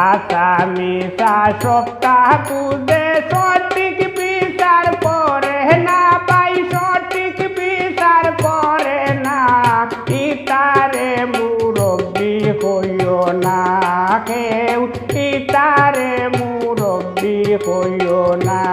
আসামিটা সপ্তাহ বুঝে সঠিক বিচার করে না পাই সঠিক বিচার করে না ইতারে মুরব্বি হইও না কেউ ইতারে মুরব্বি হইও না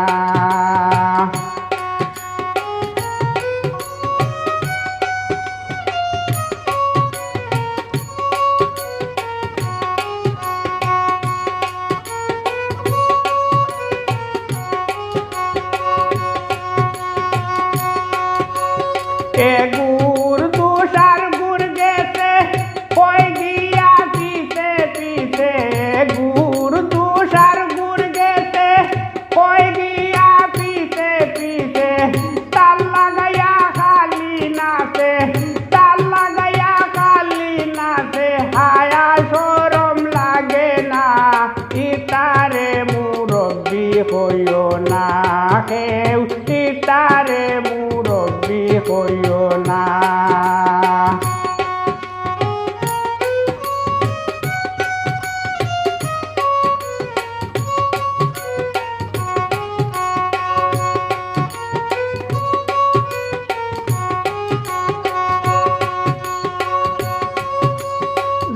গুড় দুসার গুড় গেছে কই গিয়া পিছে পিছে গুড় দুসার গুড় গেছে কই গিয়া পিছে পিছে তার লাগাইয়া খালি নাচে তার লাগাইয়া খালি নাচে হায়া শরম লাগে না ইতারে মুরব্বি হইও না কেউ ইতারে মুরব্বি হইও না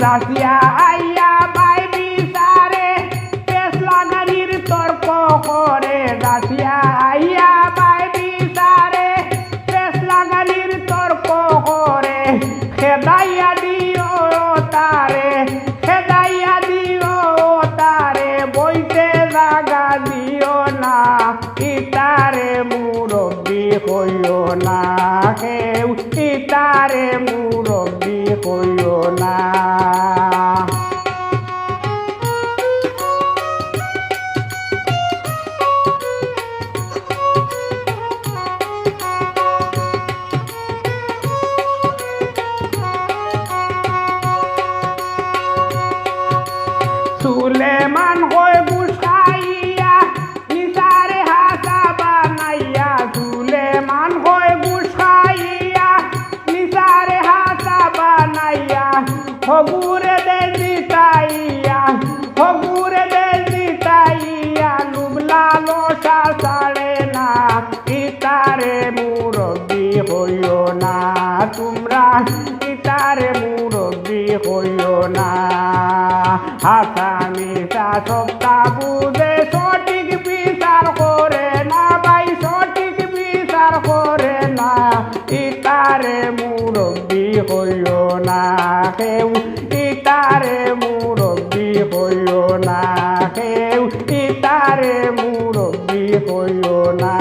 রাশিয়া আইয়া বাই বিচারে পেশ লাগানির তর্ক করে রাশিয়া আইয়া বাই বিচারে পেশ লাগানির তর্ক করে খেদাইয়া দিও তারে খেদাইয়া দিও তারে বইতে জাগা দিও না ইতারে মুরব্বি হইও না কেউ ইতারে মুরব্বি হইও না সুলেমান হয়ে বুসাইয়া নিসারে হাসা বানাইয়া সুলেমান হয়ে বুসাইয়া নিসারে হাসা বানাইয়া হগুরে দে জিতাইয়া হগুরে দে জিতাইয়া লুবলা লোসা সাড়ে না ইতারে মুরব্বি হইও না তোমরা ইতারে মুরব্বি হইও না আসামিটা সপ্তাহ বুঝে সঠিক বিচার করে না ভাই সঠিক বিচার করে না ইতারে মুরব্বি হইও না কেউ ইতারে মুরব্বি হইও না কেউ ইতারে মুরব্বি হইও না